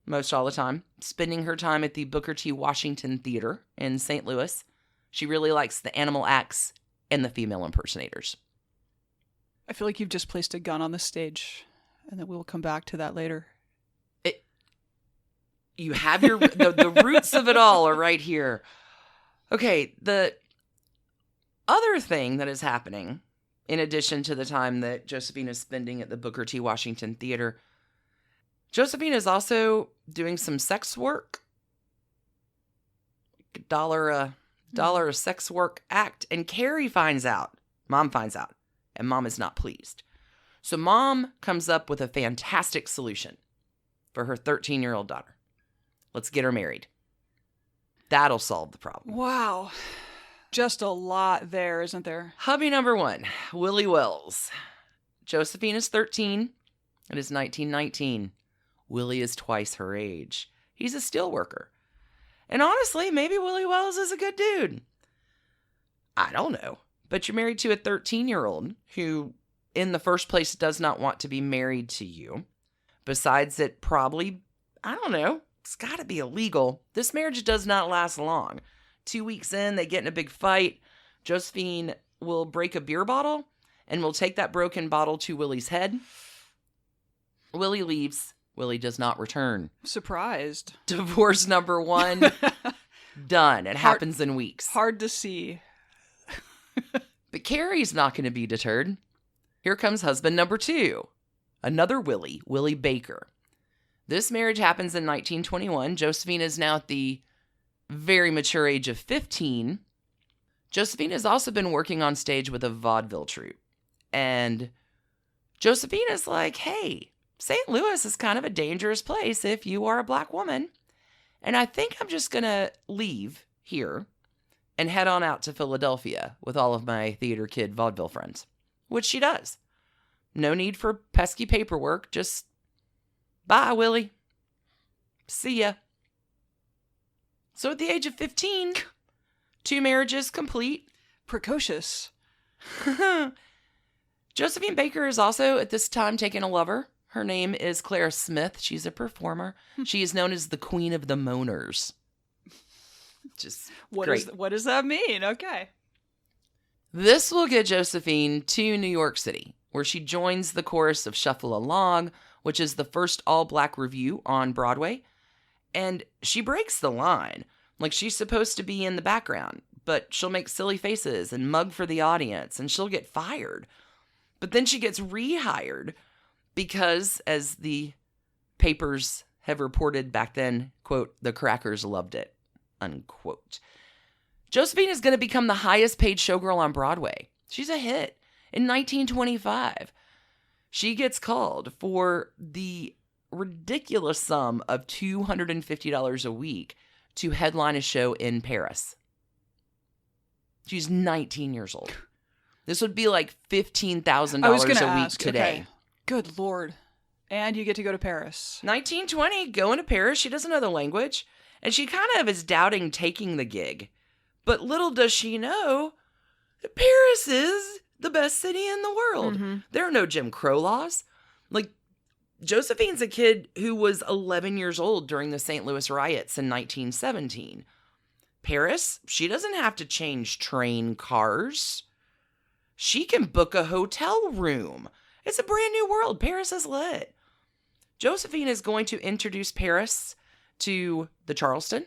most all the time, spending her time at the Booker T. Washington Theater in St. Louis. She really likes the animal acts and the female impersonators. I feel like you've just placed a gun on the stage, and that we'll come back to that later. You have your the roots of it all are right here. Okay, the other thing that is happening, in addition to the time that Josephine is spending at the Booker T. Washington Theater, Josephine is also doing some sex work. $1 a sex work act. And Carrie finds out. Mom finds out. And Mom is not pleased. So Mom comes up with a fantastic solution for her 13-year-old daughter. Let's get her married. That'll solve the problem. Wow. Just a lot there, isn't there? Hubby number 1, Willie Wells. Josephine is 13. It is 1919. Willie is twice her age. He's a steel worker. And honestly, maybe Willie Wells is a good dude. I don't know. But you're married to a 13-year-old who, in the first place, does not want to be married to you. Besides, it probably, I don't know, it's got to be illegal. This marriage does not last long. 2 weeks in, they get in a big fight. Josephine will break a beer bottle and will take that broken bottle to Willie's head. Willie leaves. Willie does not return. Surprised. Divorce number 1, done. It happens in weeks. Hard to see. But Carrie's not going to be deterred. Here comes husband number 2. Another Willie, Willie Baker. This marriage happens in 1921. Josephine is now at the very mature age of 15. Josephine has also been working on stage with a vaudeville troupe. And Josephine is like, hey, St. Louis is kind of a dangerous place if you are a black woman. And I think I'm just going to leave here and head on out to Philadelphia with all of my theater kid vaudeville friends. Which she does. No need for pesky paperwork. Just bye, Willie. See ya. So at the age of 15, 2 marriages complete. Precocious. Josephine Baker is also at this time taking a lover. Her name is Clara Smith. She's a performer. She is known as the Queen of the Moaners. Just great. What does that mean? Okay. This will get Josephine to New York City, where she joins the chorus of Shuffle Along, which is the first all-black revue on Broadway. And she breaks the line. Like, she's supposed to be in the background, but she'll make silly faces and mug for the audience, and she'll get fired. But then she gets rehired because, as the papers have reported back then, quote, the crackers loved it, unquote. Josephine is going to become the highest paid showgirl on Broadway. She's a hit. In 1925, she gets called for the ridiculous sum of $250 a week to headline a show in Paris. She's 19 years old. This would be like $15,000 a week today. Okay. Good Lord. And you get to go to Paris. 1920, going to Paris. She doesn't know the language. And she kind of is doubting taking the gig. But little does she know that Paris is the best city in the world. Mm-hmm. There are no Jim Crow laws. Like, Josephine's a kid who was 11 years old during the St. Louis riots in 1917. Paris, she doesn't have to change train cars. She can book a hotel room. It's a brand new world. Paris is lit. Josephine is going to introduce Paris to the Charleston,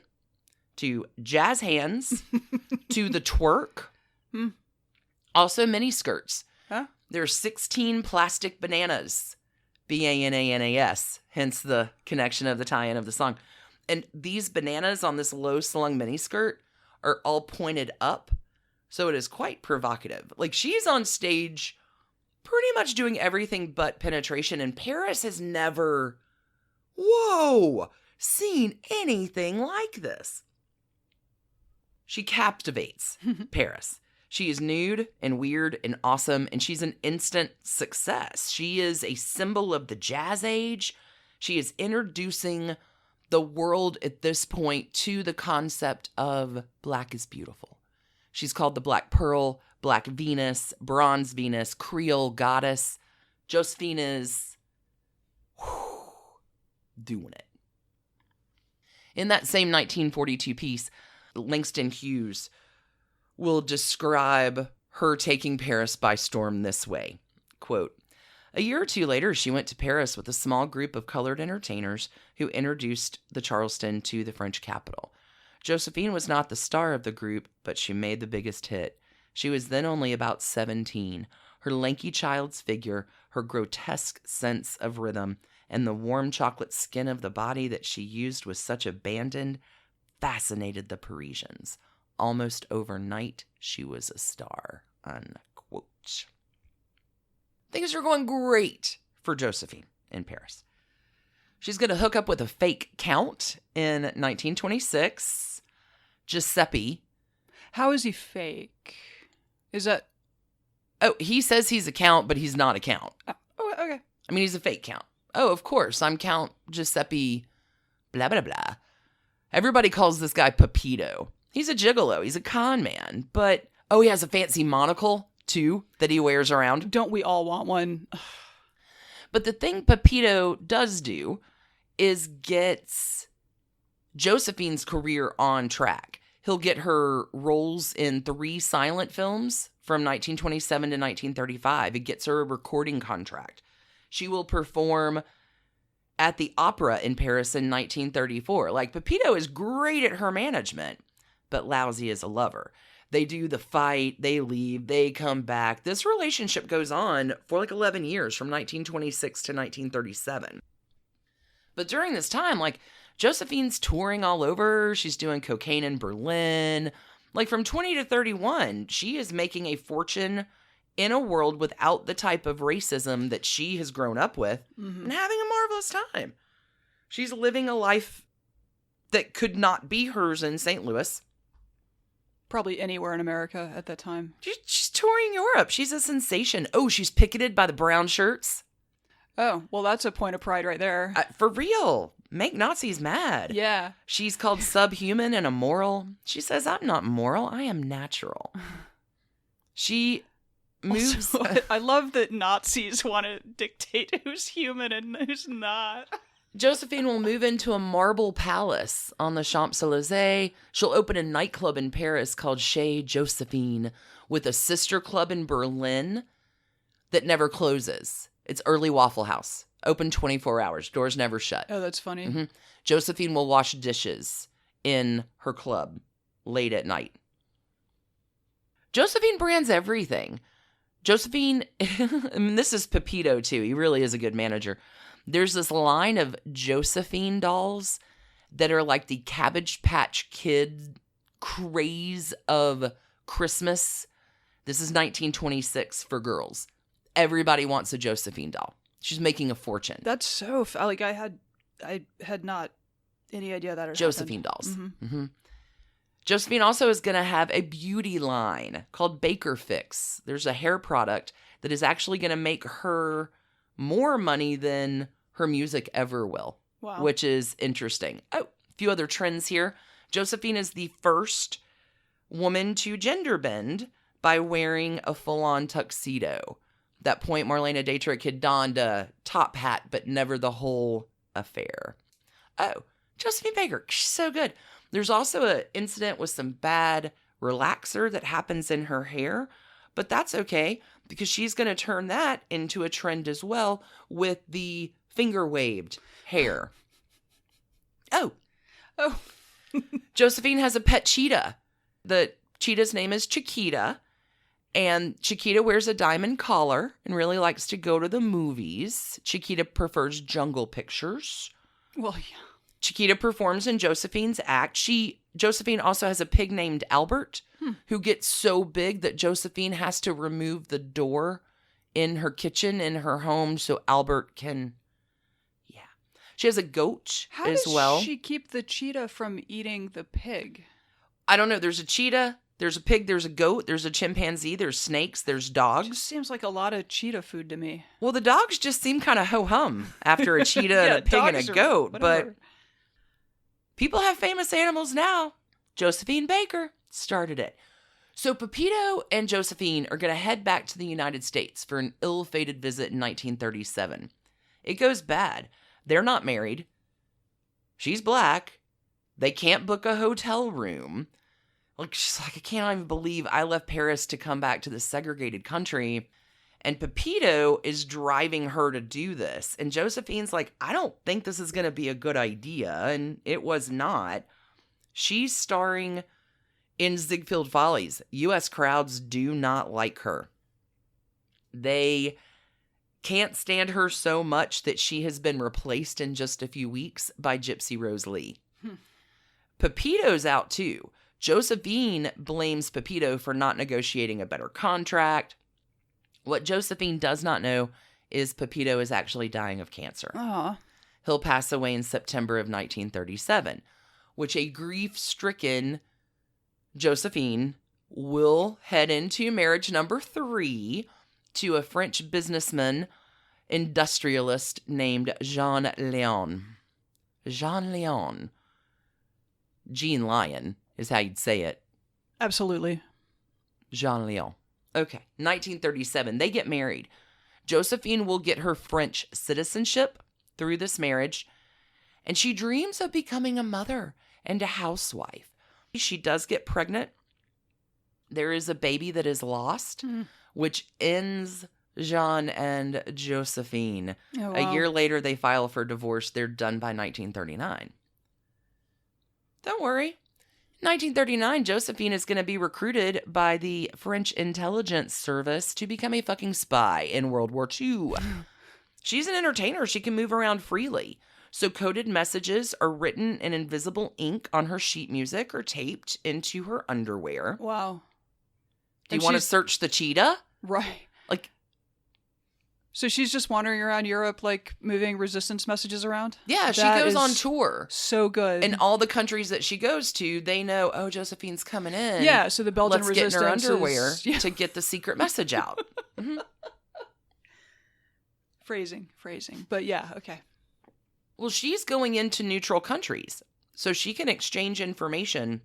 to jazz hands, to the twerk, also mini skirts. Huh? There's 16 plastic bananas, Bananas, hence the connection of the tie-in of the song. And these bananas on this low-slung miniskirt are all pointed up, so it is quite provocative. Like, she's on stage pretty much doing everything but penetration, and Paris has never, seen anything like this. She captivates Paris. She is nude and weird and awesome, and she's an instant success. She is a symbol of the jazz age. She is introducing the world at this point to the concept of Black is beautiful. She's called the Black Pearl, Black Venus, Bronze Venus, Creole Goddess. Josephine is doing it. In that same 1942 piece, Langston Hughes will describe her taking Paris by storm this way. Quote, "A year or two later, she went to Paris with a small group of colored entertainers who introduced the Charleston to the French capital. Josephine was not the star of the group, but she made the biggest hit. She was then only about 17. Her lanky child's figure, her grotesque sense of rhythm, and the warm chocolate skin of the body that she used with such abandon fascinated the Parisians. Almost overnight, she was a star." Unquote. Things are going great for Josephine in Paris. She's going to hook up with a fake count in 1926. Giuseppe. How is he fake? Is that... Oh, he says he's a count, but he's not a count. Oh, okay. I mean, he's a fake count. Oh, of course. I'm Count Giuseppe blah, blah, blah. Everybody calls this guy Pepito. He's a gigolo. He's a con man. But, oh, he has a fancy monocle, too, that he wears around. Don't we all want one? But the thing Pepito does do is gets Josephine's career on track. He'll get her roles in 3 silent films from 1927 to 1935. It gets her a recording contract. She will perform at the opera in Paris in 1934. Like, Pepito is great at her management, but lousy as a lover. They do the fight, they leave, they come back. This relationship goes on for like 11 years, from 1926 to 1937. But during this time, like, Josephine's touring all over. She's doing cocaine in Berlin. Like, from 20 to 31, she is making a fortune in a world without the type of racism that she has grown up with, and having a marvelous time. She's living a life that could not be hers in St. Louis. Probably anywhere in America at that time. She's touring Europe. She's a sensation. Oh, she's picketed by the brown shirts. Oh, well, that's a point of pride right there. For real. Make Nazis mad. Yeah. She's called subhuman and immoral. She says, I'm not moral. I am natural. She moves. Also, I love that Nazis want to dictate who's human and who's not. Josephine will move into a marble palace on the Champs-Élysées. She'll open a nightclub in Paris called Chez Josephine, with a sister club in Berlin that never closes. It's Early Waffle House. Open 24 hours. Doors never shut. Oh, that's funny. Mm-hmm. Josephine will wash dishes in her club late at night. Josephine brands everything. Josephine, I mean, this is Pepito too. He really is a good manager. There's this line of Josephine dolls that are like the Cabbage Patch Kid craze of Christmas. This is 1926 for girls. Everybody wants a Josephine doll. She's making a fortune. That's so like I had not any idea that had Josephine happened. dolls. Mm-hmm. Josephine also is going to have a beauty line called Baker Fix. There's a hair product that is actually going to make her more money than her music ever will. Wow. Which is interesting. Oh, a few other trends here. Josephine is the first woman to gender bend by wearing a full-on tuxedo. At that point, Marlena Dietrich had donned a top hat, but never the whole affair. Oh, Josephine Baker, she's so good. There's also an incident with some bad relaxer that happens in her hair, but that's okay because she's going to turn that into a trend as well with the finger-waved hair. Oh. Josephine has a pet cheetah. The cheetah's name is Cheetah. And Cheetah wears a diamond collar and really likes to go to the movies. Cheetah prefers jungle pictures. Well, yeah. Cheetah performs in Josephine's act. Josephine also has a pig named Albert who gets so big that Josephine has to remove the door in her kitchen in her home so Albert can... Yeah. She has a goat as well. How does she keep the cheetah from eating the pig? I don't know. There's a cheetah. There's a pig, there's a goat, there's a chimpanzee, there's snakes, there's dogs. Just seems like a lot of cheetah food to me. Well, the dogs just seem kind of ho-hum after a cheetah and a pig and a goat. But people have famous animals now. Josephine Baker started it. So Pepito and Josephine are going to head back to the United States for an ill-fated visit in 1937. It goes bad. They're not married. She's black. They can't book a hotel room. Like, she's like, I can't even believe I left Paris to come back to this segregated country. And Pepito is driving her to do this. And Josephine's like, I don't think this is going to be a good idea. And it was not. She's starring in Ziegfeld Follies. U.S. crowds do not like her. They can't stand her so much that she has been replaced in just a few weeks by Gypsy Rose Lee. Pepito's out too. Josephine blames Pepito for not negotiating a better contract. What Josephine does not know is Pepito is actually dying of cancer. Aww. He'll pass away in September of 1937, which a grief-stricken Josephine will head into marriage number 3 to a French businessman, industrialist named Jean Léon. Jean Léon. Jean Lion is how you'd say it. Absolutely. Jean Léon. Okay, 1937. They get married. Josephine will get her French citizenship through this marriage, and she dreams of becoming a mother and a housewife. She does get pregnant. There is a baby that is lost, which ends Jean and Josephine. Oh, wow. A year later, they file for divorce. They're done by 1939. Don't worry. 1939, Josephine is going to be recruited by the French intelligence service to become a fucking spy in World War II. She's an entertainer. She can move around freely. So coded messages are written in invisible ink on her sheet music or taped into her underwear. Wow. Do you want to search the Cheetah? Right. Like, so she's just wandering around Europe, like moving resistance messages around? Yeah, she goes on tour. So good. And all the countries that she goes to, they know, oh, Josephine's coming in. Yeah, so the Belgian resistance get in her underwear to get the secret message out. Mm-hmm. Phrasing. But yeah, okay. Well, she's going into neutral countries, so she can exchange information.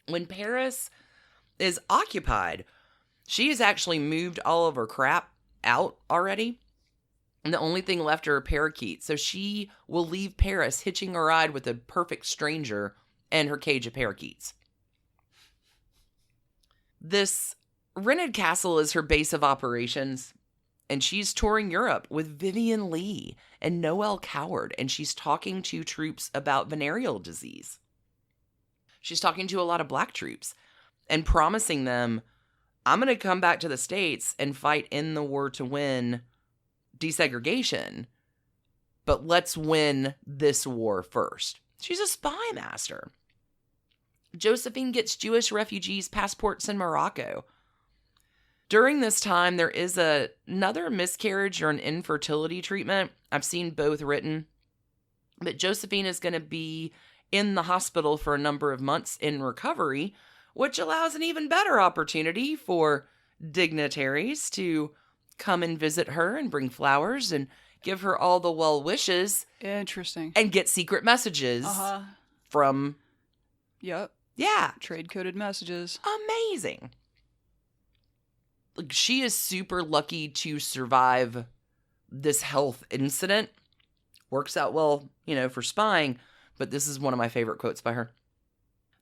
When Paris is occupied, she has actually moved all of her crap out already. And the only thing left are her parakeets. So she will leave Paris hitching a ride with a perfect stranger and her cage of parakeets. This rented castle is her base of operations. And she's touring Europe with Vivian Leigh and Noel Coward. And she's talking to troops about venereal disease. She's talking to a lot of black troops and promising them, I'm going to come back to the States and fight in the war to win desegregation. But let's win this war first. She's a spy master. Josephine gets Jewish refugees' passports in Morocco. During this time, there is another miscarriage or an infertility treatment. I've seen both written. But Josephine is going to be in the hospital for a number of months in recovery, which allows an even better opportunity for dignitaries to come and visit her and bring flowers and give her all the well wishes. Interesting. And get secret messages from... Yep. Yeah. Trade-coded messages. Amazing. Like, she is super lucky to survive this health incident. Works out well, for spying, but this is one of my favorite quotes by her.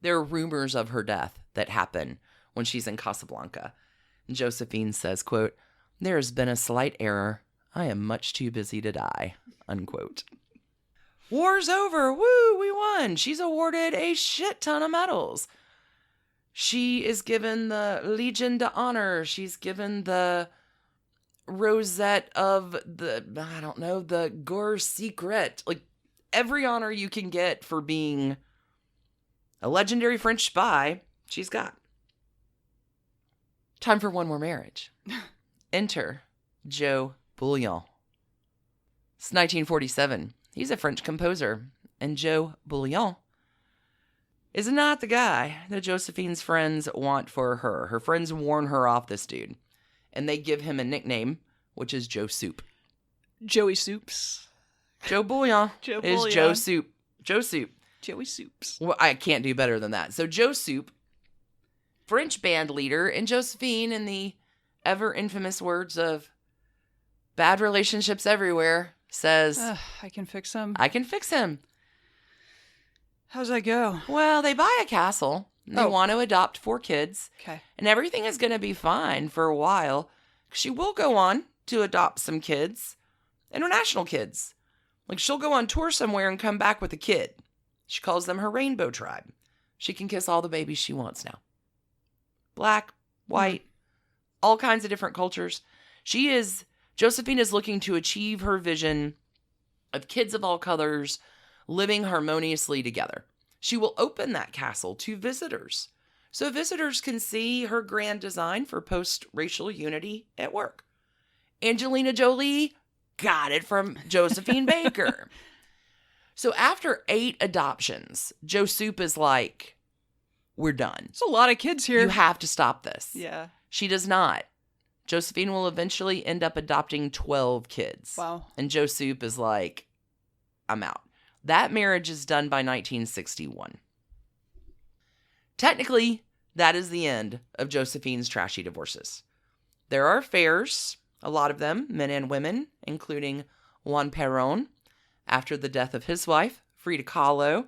There are rumors of her death that happen when she's in Casablanca. Josephine says, quote, "There has been a slight error. I am much too busy to die," unquote. War's over. Woo, we won. She's awarded a shit ton of medals. She is given the Legion d'Honneur. She's given the Rosette of the Gore Secret. Like, every honor you can get for being a legendary French spy, she's got. Time for one more marriage. Enter Joe Bouillon. It's 1947. He's a French composer, and Joe Bouillon is not the guy that Josephine's friends want for her. Her friends warn her off this dude, and they give him a nickname, which is Joe Soup. Joey Soups. Joe Bouillon is Joe Soup. Joe Soup. Joey Soups. Well, I can't do better than that. So Joe Soup, French band leader, and Josephine, in the ever infamous words of Bad Relationships Everywhere, says, I can fix him. I can fix him. How's that go? Well, they buy a castle. And they want to adopt 4 kids. Okay. And everything is going to be fine for a while. She will go on to adopt some kids. International kids. Like, she'll go on tour somewhere and come back with a kid. She calls them her rainbow tribe. She can kiss all the babies she wants now. Black, white, all kinds of different cultures. Josephine is looking to achieve her vision of kids of all colors living harmoniously together. She will open that castle to visitors, so visitors can see her grand design for post-racial unity at work. Angelina Jolie got it from Josephine Baker. So after 8 adoptions, Joe Soup is like, we're done. It's a lot of kids here. You have to stop this. Yeah. She does not. Josephine will eventually end up adopting 12 kids. Wow. And Joe Soup is like, I'm out. That marriage is done by 1961. Technically, that is the end of Josephine's trashy divorces. There are affairs, a lot of them, men and women, including Juan Perón, after the death of his wife, Frida Kahlo.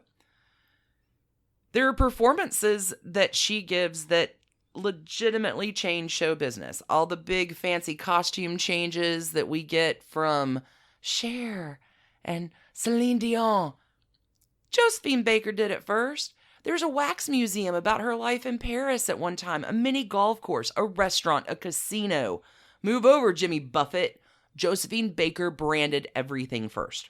There are performances that she gives that legitimately change show business. All the big fancy costume changes that we get from Cher and Celine Dion. Josephine Baker did it first. There's a wax museum about her life in Paris at one time, a mini golf course, a restaurant, a casino. Move over, Jimmy Buffett. Josephine Baker branded everything first.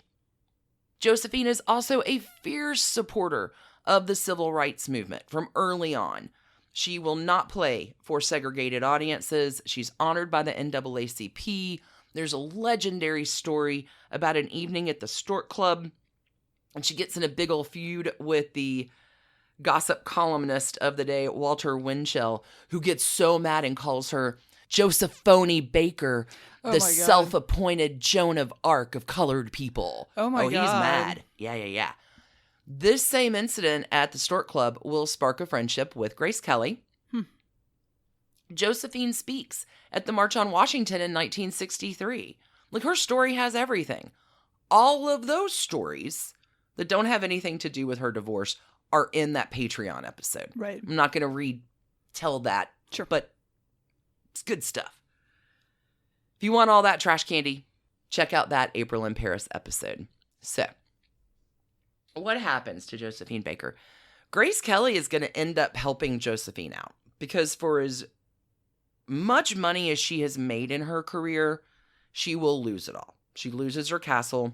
Josephine is also a fierce supporter of the civil rights movement from early on. She will not play for segregated audiences. She's honored by the NAACP. There's a legendary story about an evening at the Stork Club, and she gets in a big old feud with the gossip columnist of the day, Walter Winchell, who gets so mad and calls her Josephine Baker, the self-appointed Joan of Arc of colored people. Oh my God. He's mad. Yeah. This same incident at the Stork Club will spark a friendship with Grace Kelly. Josephine speaks at the March on Washington in 1963. Like, her story has everything. All of those stories that don't have anything to do with her divorce are in that Patreon episode. Right. I'm not going to retell that, sure, but it's good stuff. If you want all that trash candy, check out that April in Paris episode. So, what happens to Josephine Baker? Grace Kelly is going to end up helping Josephine out because for as much money as she has made in her career, she will lose it all. She loses her castle.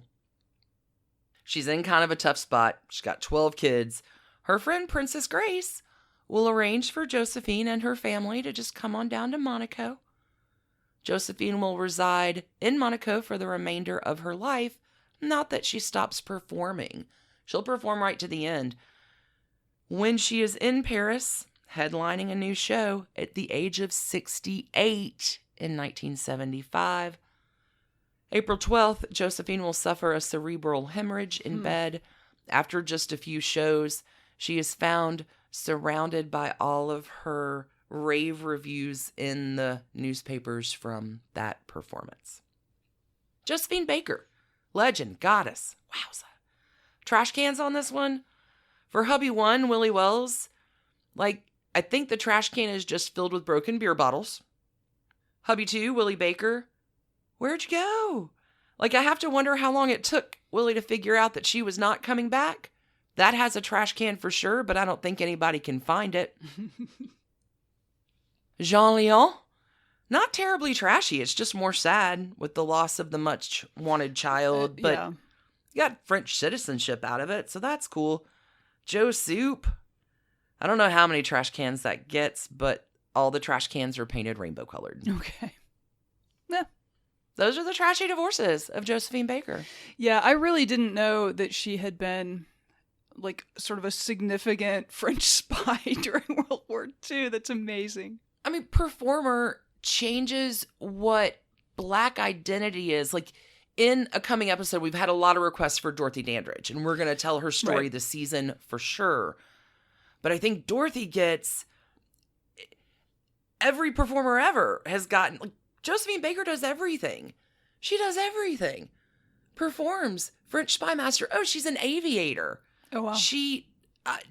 She's in kind of a tough spot. She's got 12 kids. Her friend Princess Grace will arrange for Josephine and her family to just come on down to Monaco. Josephine will reside in Monaco for the remainder of her life. Not that she stops performing. She'll perform right to the end. When she is in Paris, headlining a new show at the age of 68 in 1975. April 12th, Josephine will suffer a cerebral hemorrhage in bed. After just a few shows, she is found surrounded by all of her rave reviews in the newspapers from that performance. Josephine Baker, legend, goddess, wowza. Trash cans on this one. For hubby one, Willie Wells, I think the trash can is just filled with broken beer bottles. Hubby two, Willie Baker, where'd you go? I have to wonder how long it took Willie to figure out that she was not coming back. That has a trash can for sure, but I don't think anybody can find it. Jean Leon, not terribly trashy. It's just more sad with the loss of the much wanted child, but yeah. You got French citizenship out of it, so that's cool. Joe Soup, I don't know how many trash cans that gets, but all the trash cans are painted rainbow colored. Okay. Yeah. Those are the trashy divorces of Josephine Baker. Yeah, I really didn't know that she had been sort of a significant French spy during World War II. That's amazing. I mean, performer changes what Black identity is. In a coming episode, we've had a lot of requests for Dorothy Dandridge, and we're going to tell her story this season for sure. But I think Dorothy gets... Every performer ever has gotten... Josephine Baker does everything. She does everything. Performs. French spy master. Oh, she's an aviator. Oh, wow. She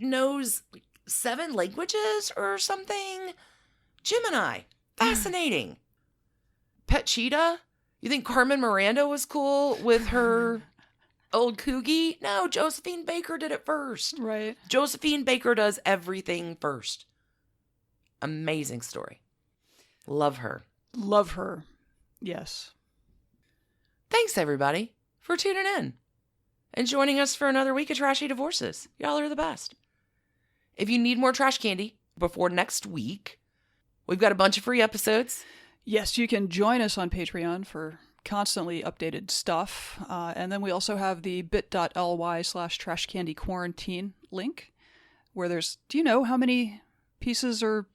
knows 7 languages or something. Gemini. Fascinating. Pet Cheetah? You think Carmen Miranda was cool with her old Coogie? No, Josephine Baker did it first. Right. Josephine Baker does everything first. Amazing story. Love her. Love her. Yes. Thanks, everybody, for tuning in and joining us for another week of Trashy Divorces. Y'all are the best. If you need more trash candy before next week, we've got a bunch of free episodes. Yes, you can join us on Patreon for constantly updated stuff. And then we also have the bit.ly/trashcandyquarantine link, where there's... Do you know how many pieces are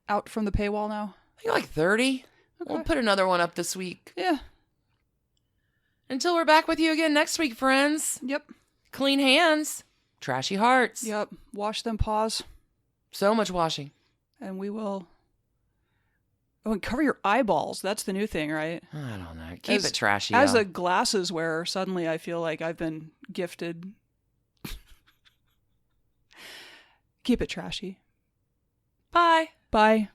out from the paywall now? I think like 30. Okay. We'll put another one up this week. Yeah. Until we're back with you again next week, friends. Yep. Clean hands. Trashy hearts. Yep. Wash them paws. So much washing. And we will... Oh, and cover your eyeballs. That's the new thing, right? I don't know. Keep it trashy. As a glasses wearer, suddenly I feel like I've been gifted. Keep it trashy. Bye. Bye.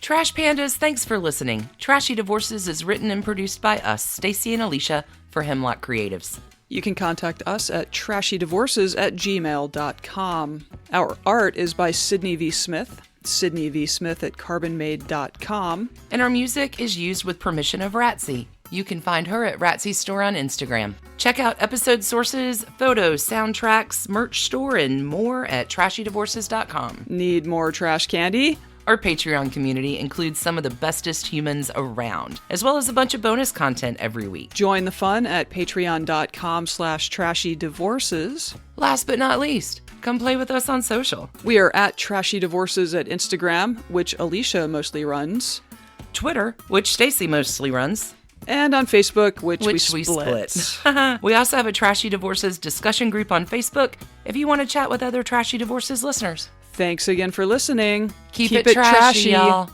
Trash Pandas, thanks for listening. Trashy Divorces is written and produced by us, Stacie and Alicia, for Hemlock Creatives. You can contact us at trashydivorces@gmail.com. Our art is by Sydney V. Smith. Sydney V. Smith at carbonmade.com. And our music is used with permission of Ratsy. You can find her at Ratsy's store on Instagram. Check out episode sources, photos, soundtracks, merch store, and more at trashydivorces.com. Need more trash candy? Our Patreon community includes some of the bestest humans around, as well as a bunch of bonus content every week. Join the fun at patreon.com/trashydivorces. Last but not least, come play with us on social. We are at Trashy Divorces at Instagram, which Alicia mostly runs. Twitter, which Stacie mostly runs. And on Facebook, which we split. We also have a Trashy Divorces discussion group on Facebook if you want to chat with other Trashy Divorces listeners. Thanks again for listening. Keep it trashy, y'all.